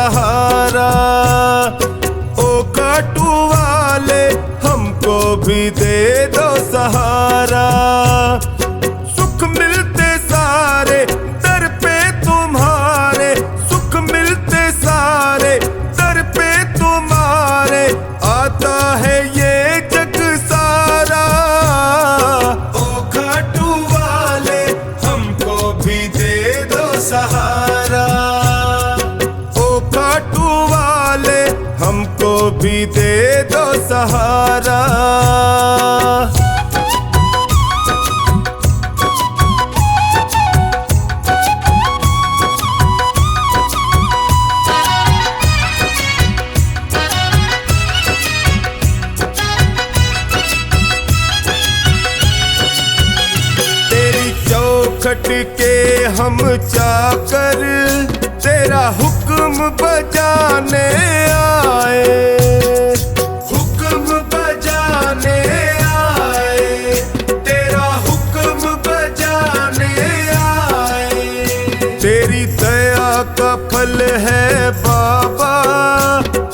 सहारा। ओ खाटू वाले हमको भी दे दो सहारा। सुख मिलते सारे दर पे तुम्हारे, सुख मिलते सारे दर पे तुम्हारे, आता है ये जग सारा। ओ खाटू वाले हमको भी दे दो सहारा। ओ खाटू वाले हमको भी दे दो सहारा। खट के हम चाकर तेरा हुक्म बजाने आए, हुक्म बजाने आए, तेरा हुक्म बजाने आए। तेरी दया का फल है बाबा,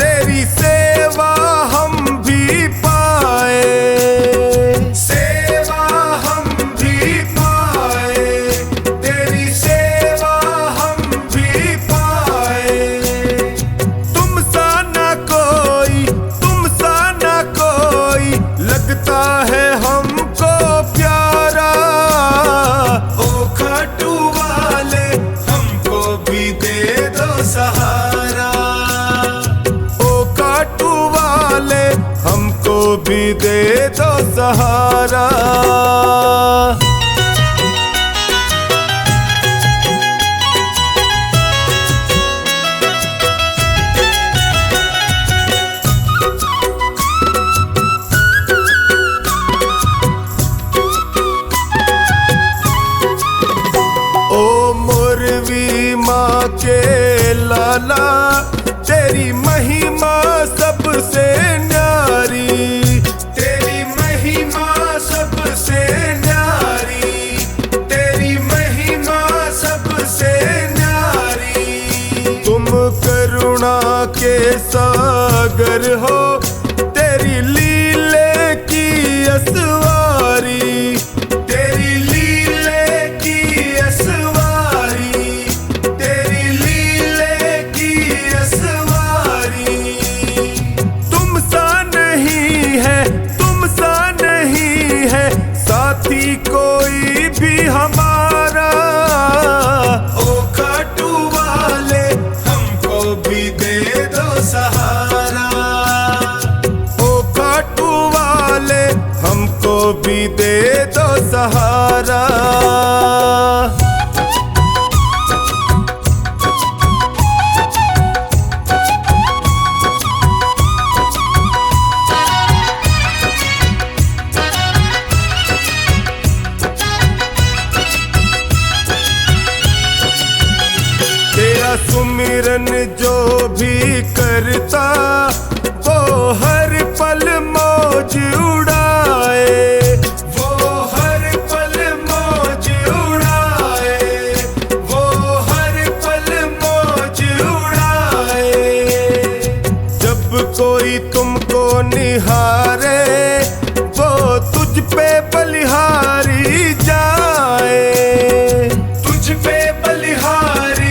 तेरी सेवा हम भी पाए, है हमको प्यारा। ओ खाटू वाले हमको भी दे दो सहारा। ओ खाटू वाले हमको भी दे दो सहारा। के लाला तेरी महिमा सबसे न्यारी, तेरी महिमा सबसे न्यारी, तेरी महिमा सबसे न्यारी। तुम करुणा के सागर हो, तेरी लीले की असवारी, तेरी लीले की असवारी, साथी कोई भी हमारा। ओ खाटू वाले हमको भी दे दो सहारा। ओ खाटू वाले हमको भी दे दो सहारा। सुमिरन जो भी करता वो हर पल मौज उड़ाए, वो हर पल मौज उड़ाए, वो हर पल मौज उड़ाए। जब कोई तुमको निहारे वो तुझ पे बलिहारी जाए, तुझ पे बलिहारी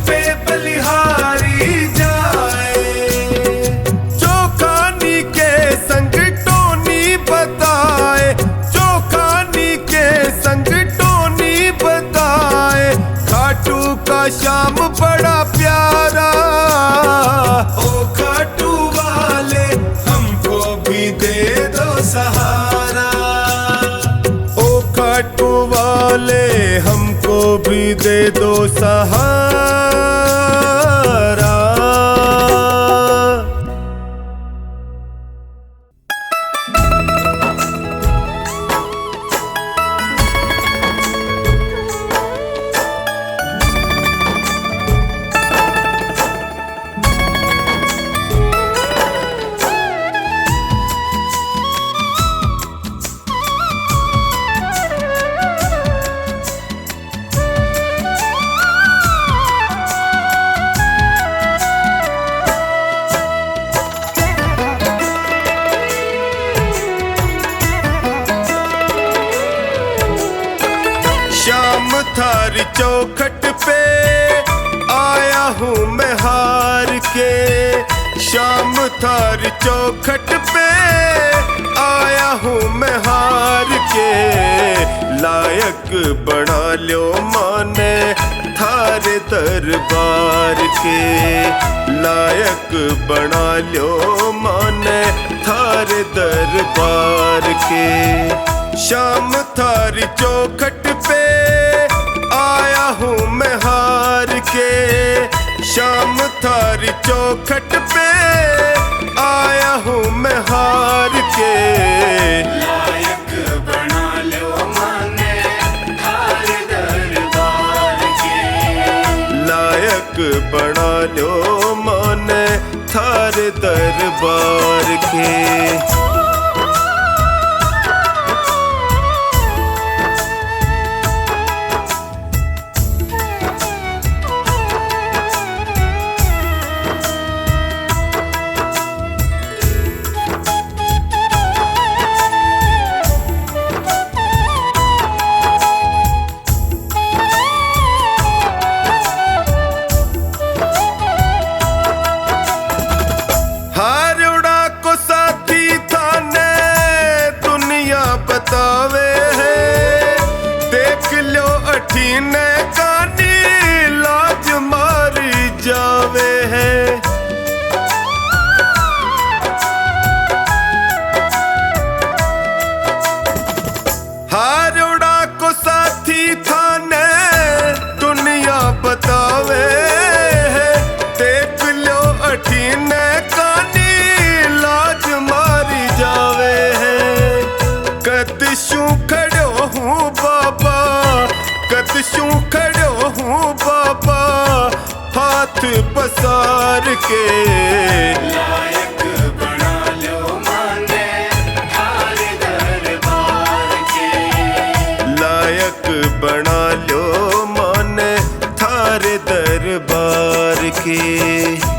पे बलिहारी जाए। चौखानी के संग टोनी बताए, चौखानी के संग टोनी बताए, खाटू का श्याम बड़ा प्यारा। ओ खाटू वाले हमको भी दे दो सहारा। ओ खाटू वाले हमको भी दे दो सहारा। चौखट पे आया हूँ मैं हार के। शाम थारी चौखट पे आया हूँ मैं हार के। लायक बना लो माने थारे दरबार के। लायक बना लो माने थारे दरबार के। शाम थारी चौखट पे आया हूँ मैं हार के। शाम थारी चौखट पे आया हूँ मैं हार के। लायक बना लो माने थारे दरबार के। लायक बना लो माने थारे दरबार के। बतावे है देख लो अठीने कानी लाज मारी जावे है। हारोड़ा को साथी थाने दुनिया बतावे है देख लो अठीने कानी लाज मारी जावे है। कदशू खड़ो हूँ बाबा कदशू खड़ो हूँ बाबा हाथ पसार के। लायक बना लो माने थारे दरबार के। लायक बना लो माने थारे दरबार के।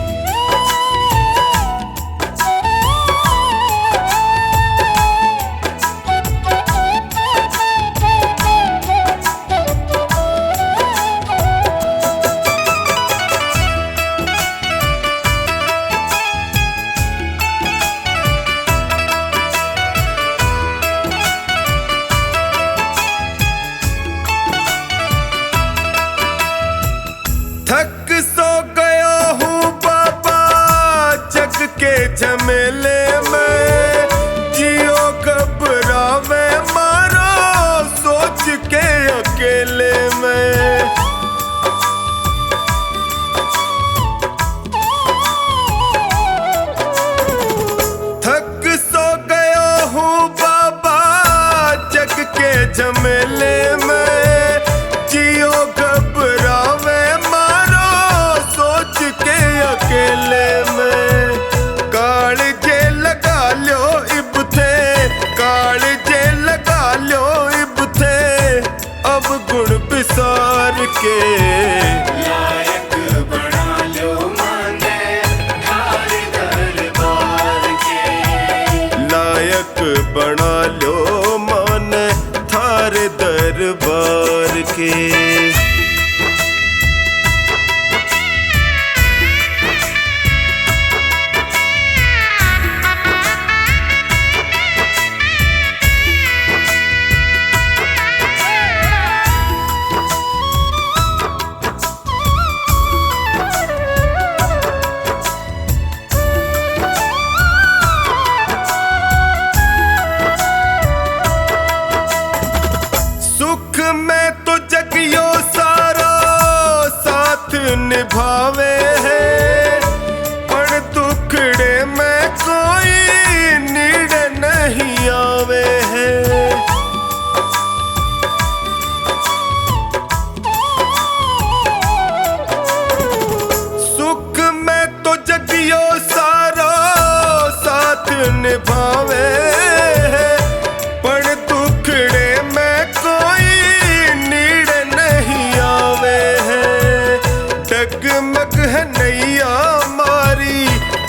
थक सो गया हूँ बाबा जग के झमेले में। जियो घबरावे मारो सोच के अकेले में। थक सो गया हूँ बाबा जग के झमेले में। जियो घबरावे अकेले में। कालजे लगा लो इब थे कालजे लगा लो इब थे अब गुण बिसार के। लायक बना लो माने थारे दरबार के। लायक बना लो माने थारे दरबार के। निभावे है पर दुखड़े में कोई नीड नहीं आवे है। सुख में तो जगियो सारा साथ निभावे है पर दुखड़े में कोई नीड नहीं आवे है। डगमग है नैया मारी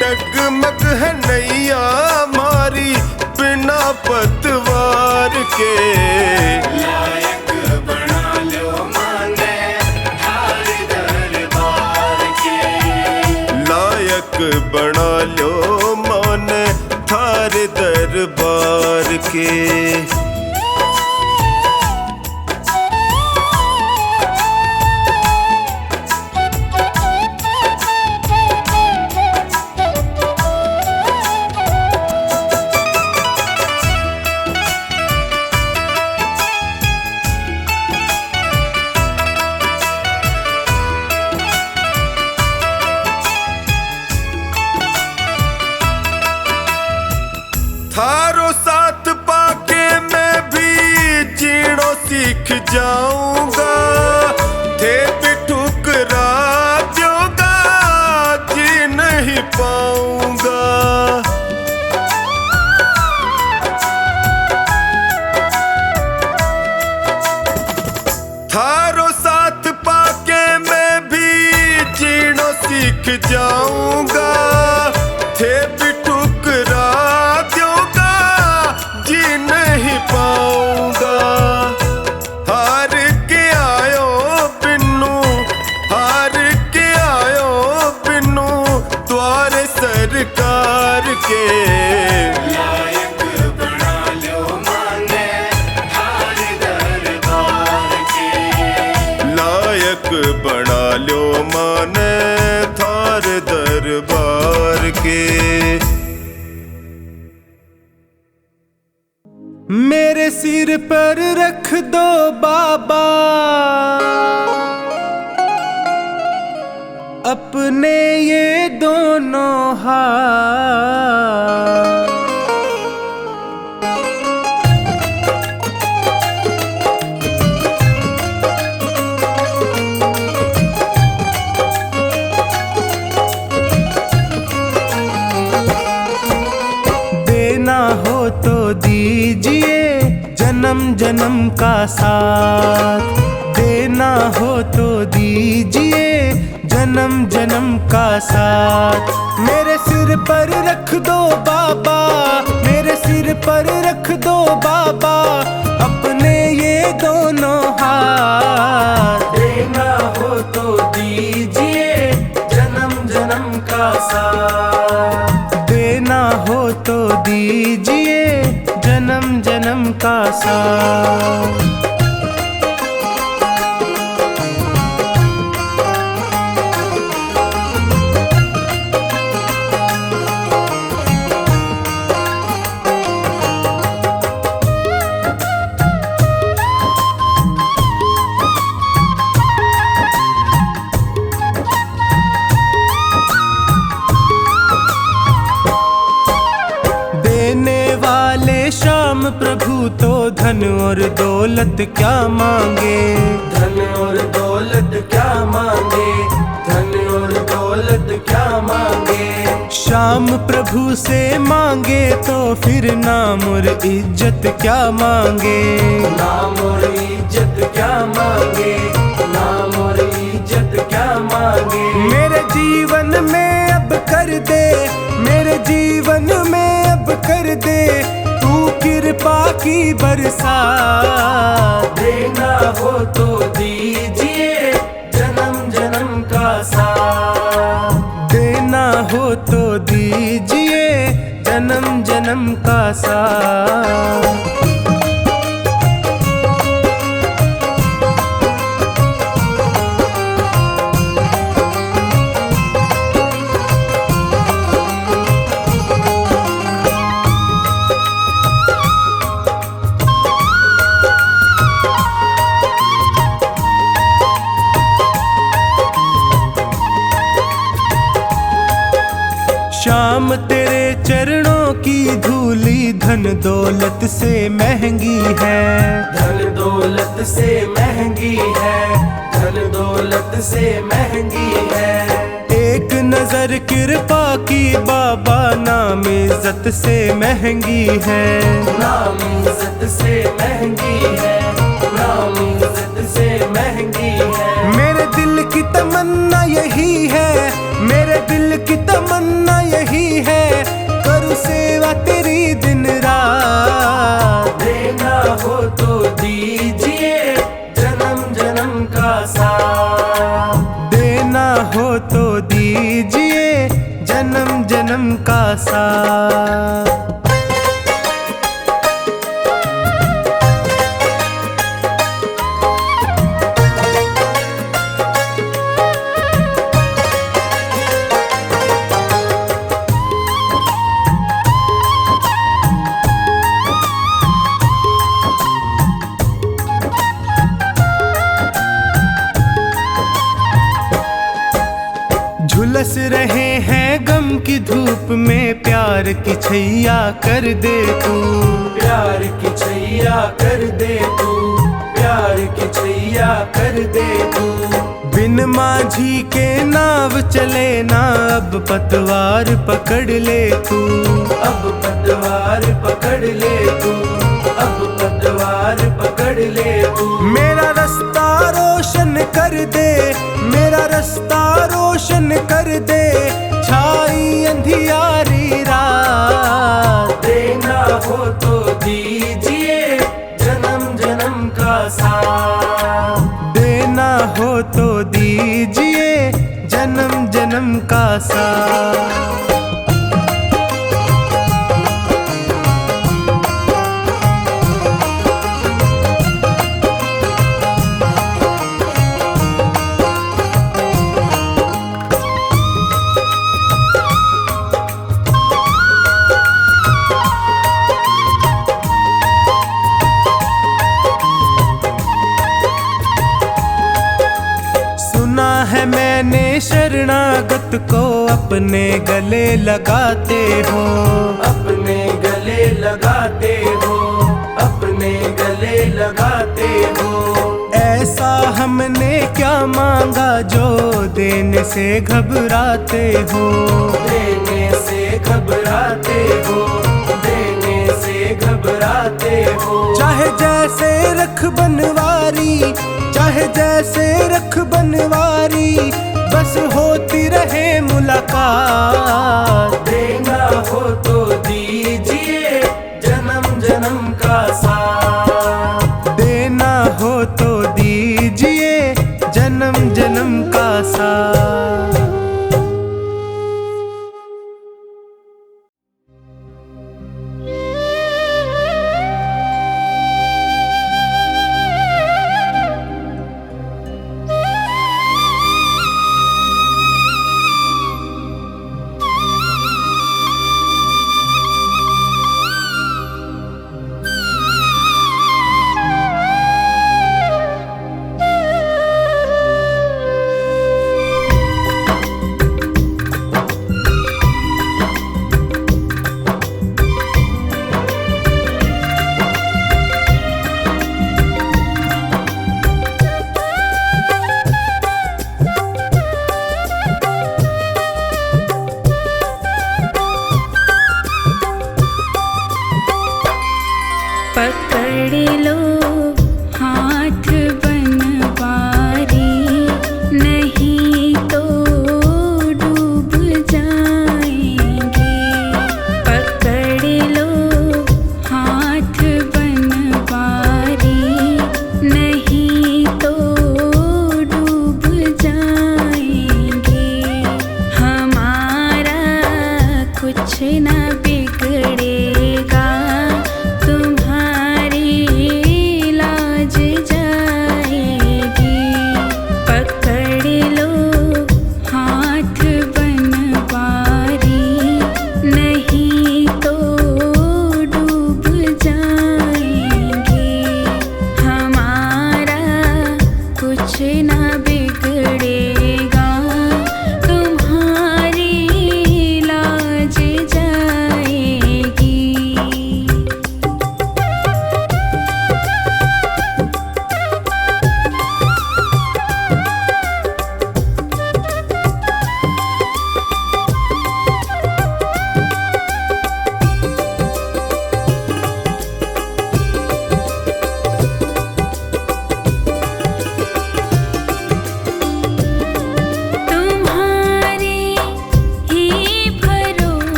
डगमग है नैया मारी बिना पतवार के। लायक बना लो माने लायक बना लो मन थारे दरबार के। थारो साथ पाके मैं भी जीणो सीख जाऊंगा, थे भी ठुकरा दोगा जी नहीं पाऊंगा। थारो साथ पाके मैं भी जीणो सीख जाऊंगा, थे भी ठुकरा नहीं पाऊंगा। हार के आयो बिन्नू, हार के आयो बिन्नू द्वारे सरकार के। लायक बना लो माने थारे दरबार के। लायक बना लो माने थारे दरबार के। मेरे सिर पर रख दो बाबा अपने ये दोनों हाथ। देना हो तो दीजिए जन्म जन्म का साथ, देना हो तो दीजिए जन्म जन्म का साथ। मेरे सिर पर रख दो बाबा, मेरे सिर पर रख दो बाबा अपने ये दोनों हाथ। देना हो तो दीजिए जन्म जन्म का साथ, देना हो तो दीजिए जन्म जन्म का साथ। श्याम प्रभु तो धन और दौलत क्या मांगे, धन और दौलत क्या मांगे, धन और दौलत क्या मांगे। श्याम प्रभु से मांगे तो फिर नाम और इज्जत क्या मांगे, नाम और इज्जत क्या मांगे, नाम और इज्जत क्या मांगे। मेरे जीवन में अब कर दे, मेरे जीवन में अब कर दे कृपा की बरसात। देना हो तो दीजिए जन्म जन्म का साथ, देना हो तो दीजिए जन्म जन्म का साथ। श्याम तेरे चरणों की धूली धन दौलत से महंगी है, धन दौलत से महंगी है, धन दौलत से महंगी है। एक नजर कृपा की बाबा नाम इज्जत से महंगी है, नाम इज्जत से महंगी है, नाम इज्जत से महंगी है। मेरे दिल की तमन्ना यही है, मेरे दिल की तमन्ना यही है, करूँ सेवा तेरी दिन रात। देना हो तो दीजिए जन्म जन्म का साथ, देना हो तो दीजिए जन्म का साथ। झुलस रहे हैं गम की धूप में, प्यार की छैया कर दे तू, प्यार की छैया कर दे तू, प्यार की छैया कर दे तू। बिन माझी के नाव चले ना, अब पतवार पकड़ ले तू, अब पतवार पकड़ ले तू, अब पतवार पकड़ ले तू। मेरा रास्ता रोशन कर दे, मेरा रास्ता रोशन कर दे, छाई अंधियारी रात। देना हो तो दीजिए जन्म जन्म का साथ, देना हो तो दीजिए जन्म जन्म का साथ। सुना है मैंने शरणागत को अपने गले लगाते हो, अपने गले लगाते हो, अपने गले लगाते हो। ऐसा हमने क्या मांगा जो देने से घबराते हो, देने से घबराते हो, देने से घबराते हो। चाहे जैसे रख बनवारी, चाहे जैसे रख बनवारी, बस होती रहे मुलाकात। देना हो तो दीजिए जन्म जन्म का साथ, देना हो तो दीजिए जन्म जन्म का साथ।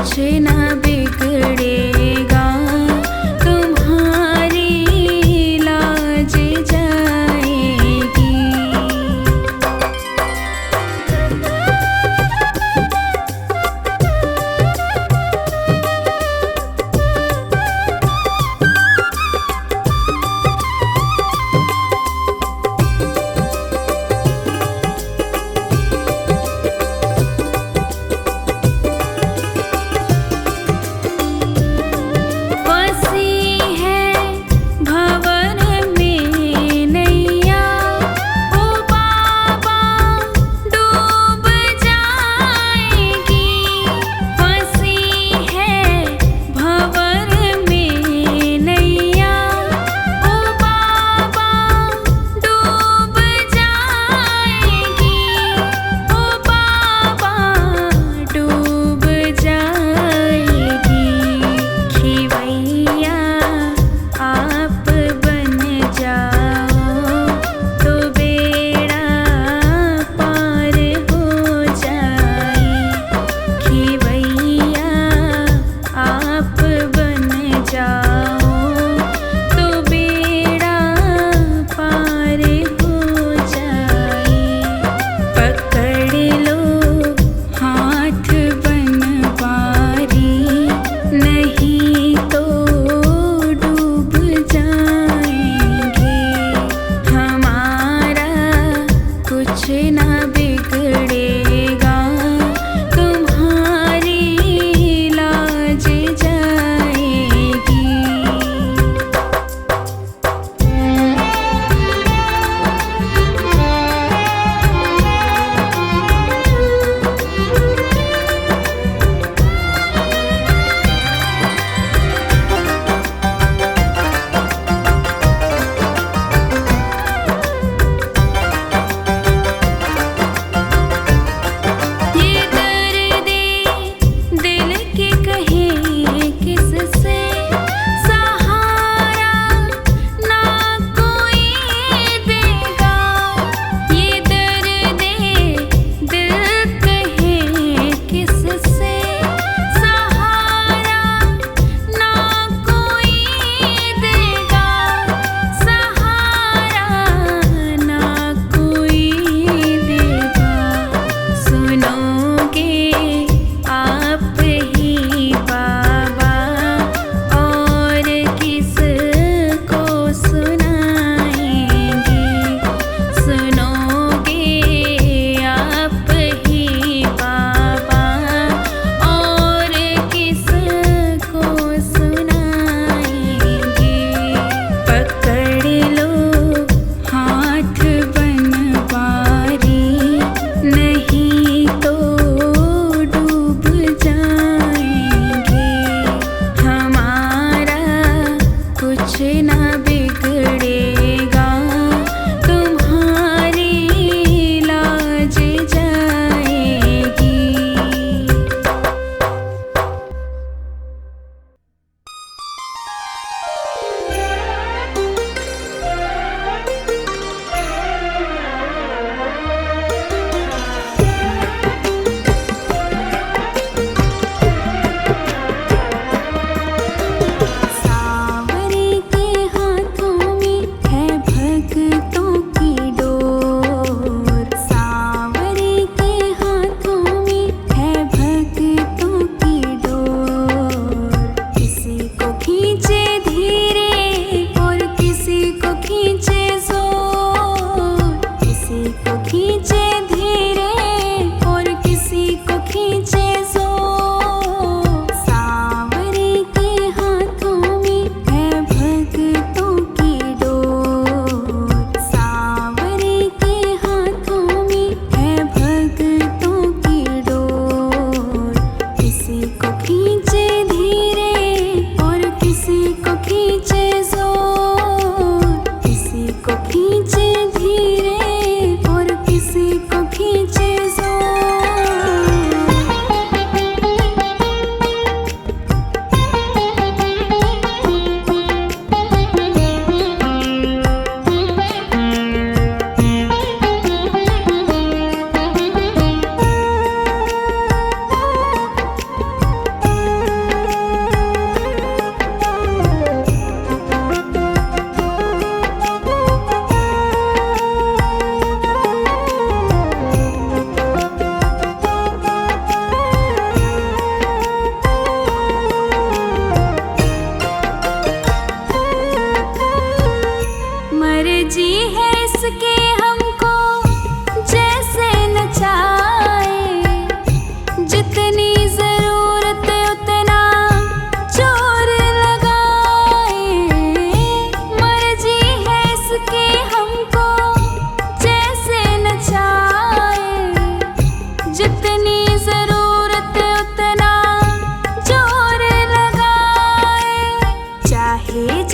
कुछ ना बिगड़ेगा, तुम्हारी लाज जाएगी।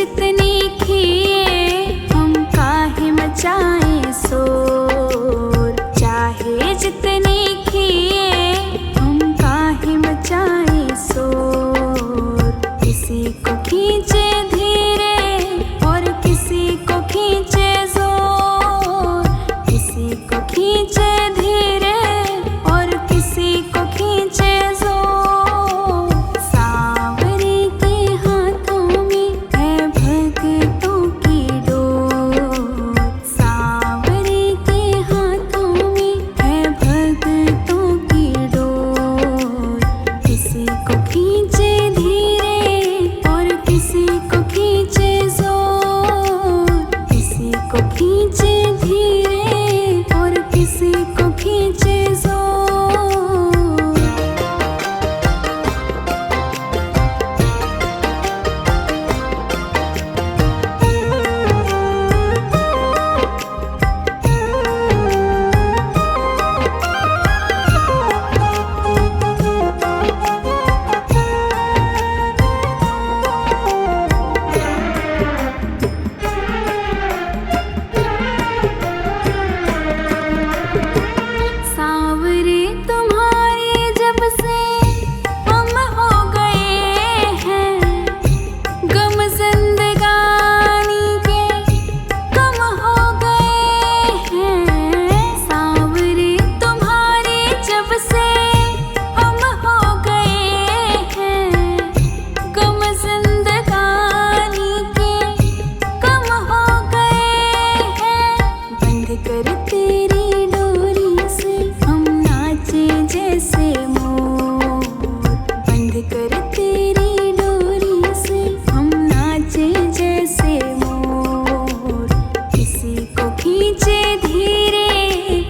जितनी किए हम काहे मचाएं शोर। चाहे जितनी किए हम काहे मचाएं शोर। किसी को खींचे धीरे और किसी को खींचे जोर। किसी को खींचे धीरे और किसी को खींचे जोर। सांवरे के हाथों में है भक्तों की डोर। सांवरे के हाथों में है भक्तों की डोर। किसी को खींचे धीरे और किसी को खींचे जोर। किसी को खींचे धीरे और किसी को खींचे जोर। सांवरे तुम्हारे जब से हम हो गए हैं। गम जिंदगानी के कम हो गए हैं। सांवरे तुम्हारे जब से हम हो गए हैं। गम जिंदगानी के कम हो गए हैं। बंद कर तेरी डोरी से हम नाचे जैसे मोर। बंद कर तेरी डोरी से हम नाचे जैसे मोर। किसी को खींचे धीरे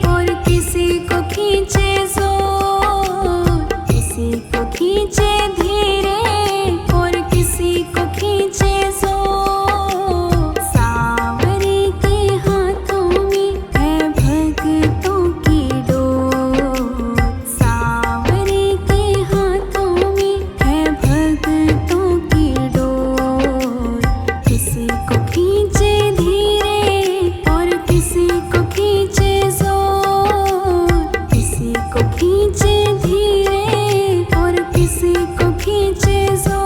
और किसी को खींचे जोर। किसी को खींचे धीरे और किसी को खींचे जोर। सांवरे के हाथों में है भक्तों की डोर। सांवरे के हाथों में है भक्तों की डोर। किसी को खींचे धीरे और किसी को खींचे जोर। किसी को खींचे धीरे और किसी को खींचे जोर।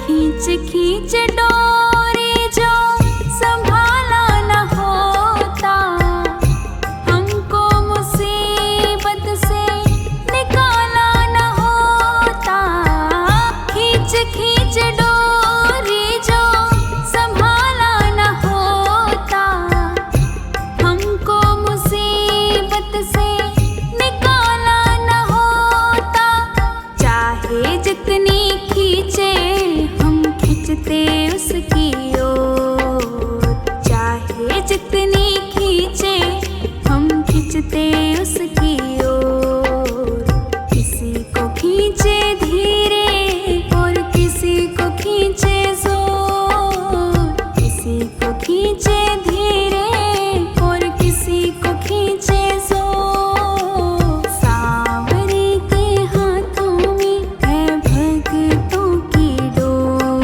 खींच खींच डोरी जो संभाला न होता। हमको मुसीबत से निकाला न होता। खींच खींच डोरी जो संभाला न होता। हमको मुसीबत से निकाला न होता। चाहे जितनी खींचे हम खींचते उसकी ओर। चाहे जितनी खींचे हम खींचते उसकी ओर। किसी को खींचे धीरे और किसी को खींचे जोर। किसी को खींचे धीरे और किसी को खींचे जोर। सांवरे के हाथों में है भक्तों की डोर।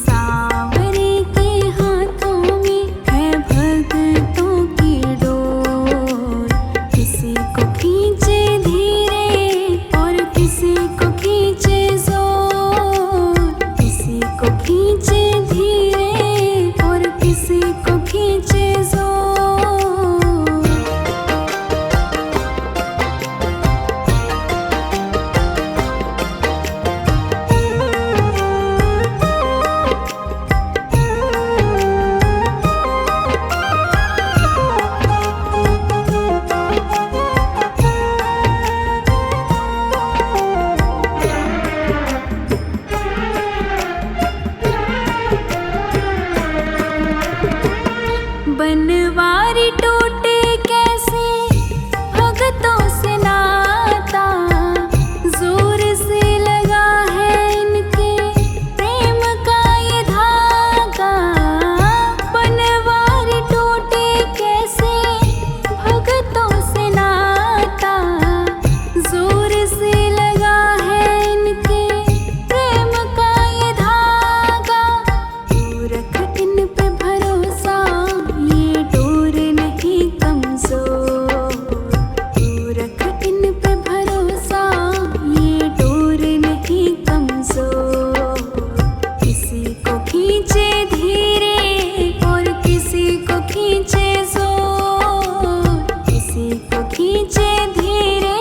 सांवरे के हाथों में है भक्तों की डोर। किसी को खींचे बनवारी टूटे कैसे भगतों से नाता, जोर से लगा है इनके प्रेम का ये धागा। बनवारी टूटे कैसे भगतों से नाता, जोर से लगा है इनके प्रेम का ये धागा। तू रख इन पे भरोसा, ये डोर नहीं कमजोर। तू रख इन पे भरोसा, ये डोर नहीं कमजोर। किसी को खींचे धीरे और किसी को खींचे जोर। किसी को खींचे धीरे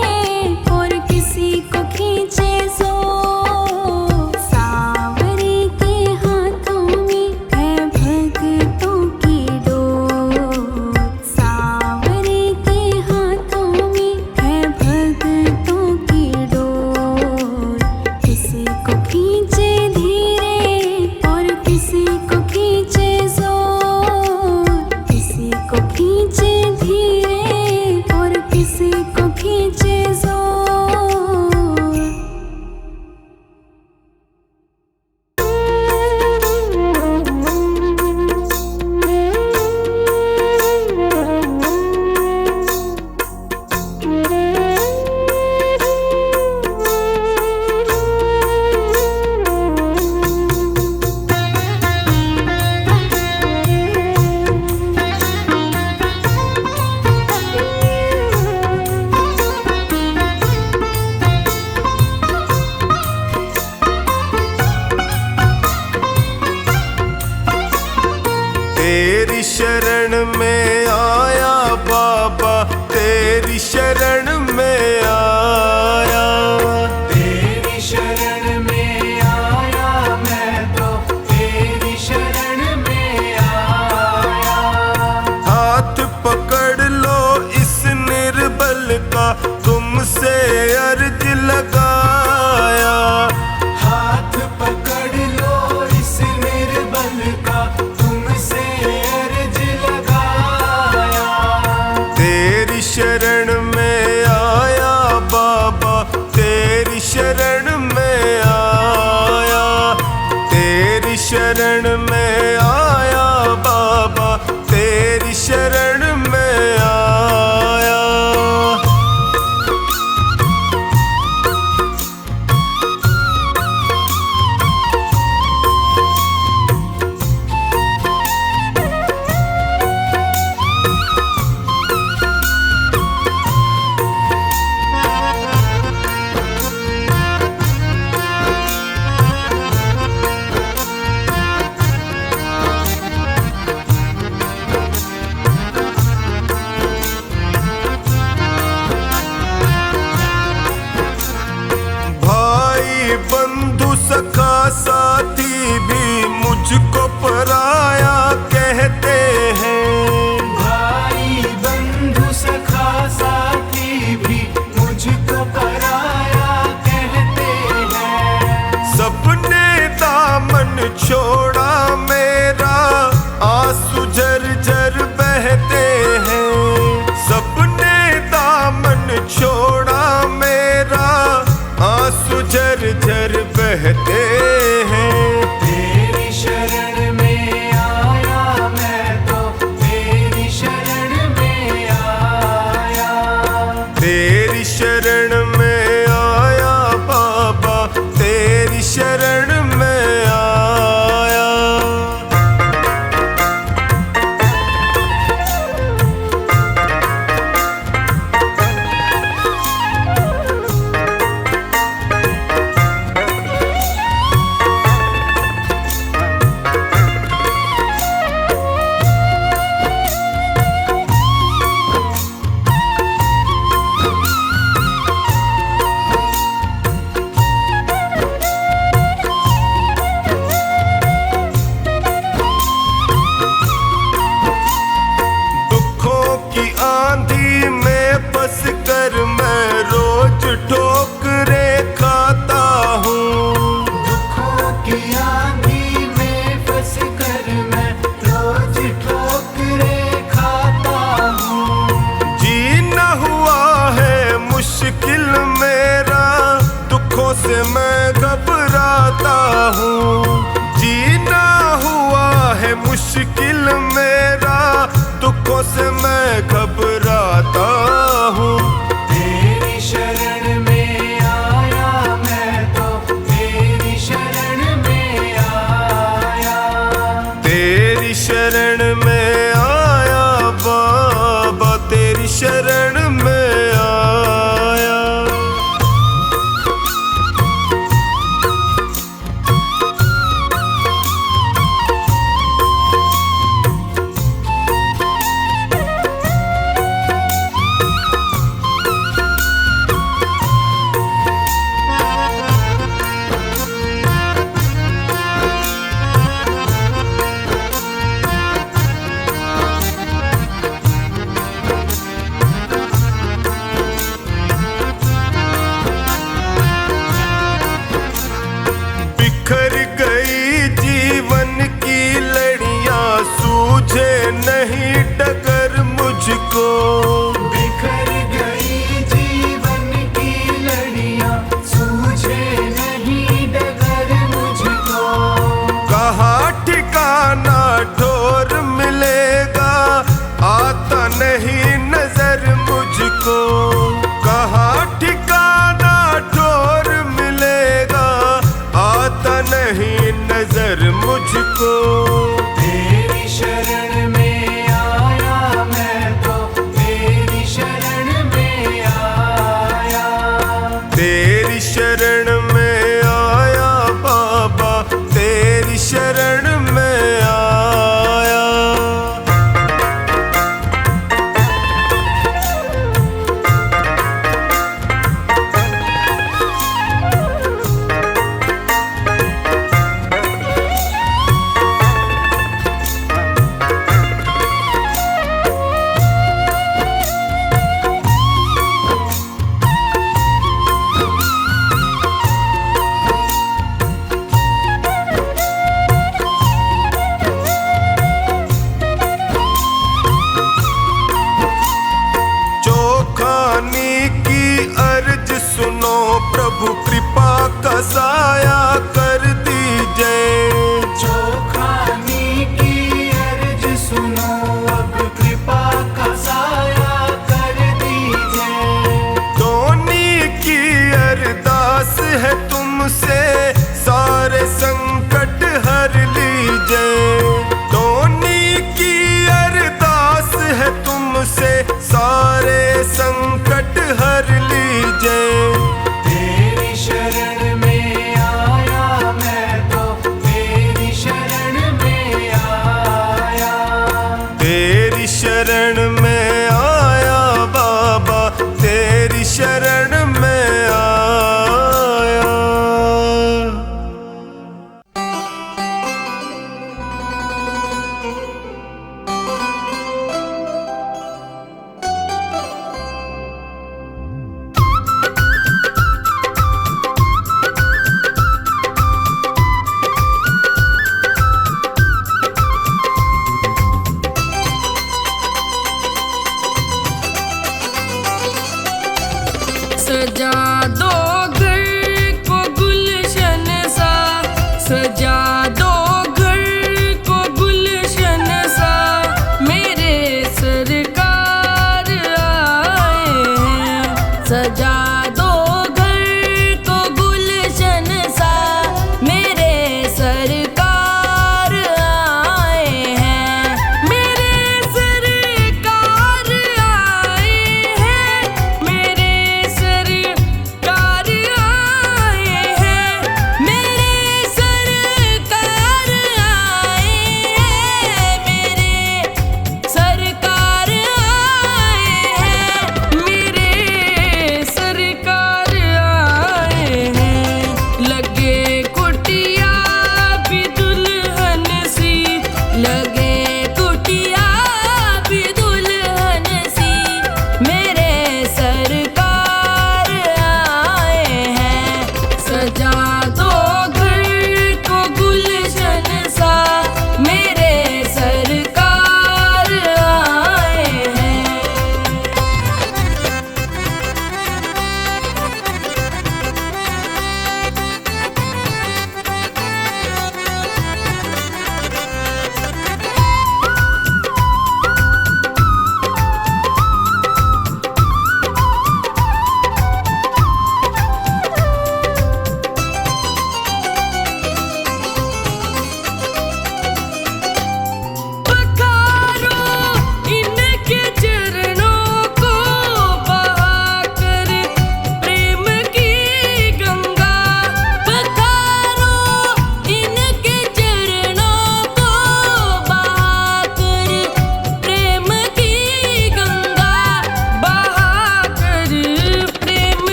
और किसी को खींचे जोर। सावरे के हाथों में है भगतों की डोर। सावरे के हाथों में है भगतों की डोर। किसी को खींचे धीरे और किसी को खींचे जोर। किसी को खींचे धीरे और किसी को खींचे जोर। तेरी शरण में आया बाबा, तेरी शरण में आया। तेरी शरण में आया मैं तो, तेरी शरण में आया। हाथ पकड़ लो इस निर्बल का, तुमसे अर्ज लगाया। हाथ पकड़ लो इस निर्बल का, तुमसे अर्ज लगाया। तेरी शरण में से मैं घबराता हूँ। तेरी शरण में आया मैं तो, तेरी शरण में आया। तेरी शरण में आया बाबा, तेरी शरण में आया। बिखर गई जीवन की लड़ियां, सूझे नहीं डगर मुझको। बिखर गई जीवन की लड़ियां, सूझे नहीं डगर मुझको। कहाँ ठिकाना ठोर मिलेगा, आता नहीं नजर मुझको। कहाँ ठिकाना ठोर मिलेगा, आता नहीं नजर मुझको। तेरी शरण में आया मैं तो, तेरी शरण में आया। तेरी शरण में आया बाबा, तेरी शरण में आया। चौखानी की अर्ज सुनो प्रभु, कृपा का साया कर दीजिए। चौखानी की अर्ज सुनो, अब कृपा का साया कर दीजिए। धोनी की अरदास है तुमसे, सारे संकट हर लीजिए। धोनी की अरदास है तुमसे, सारे संकट हर लीजिए। तेरी शरण में आया मैं तो, तेरी शरण में आया। तेरी शरण में आया बाबा, तेरी शरण में आया। सजा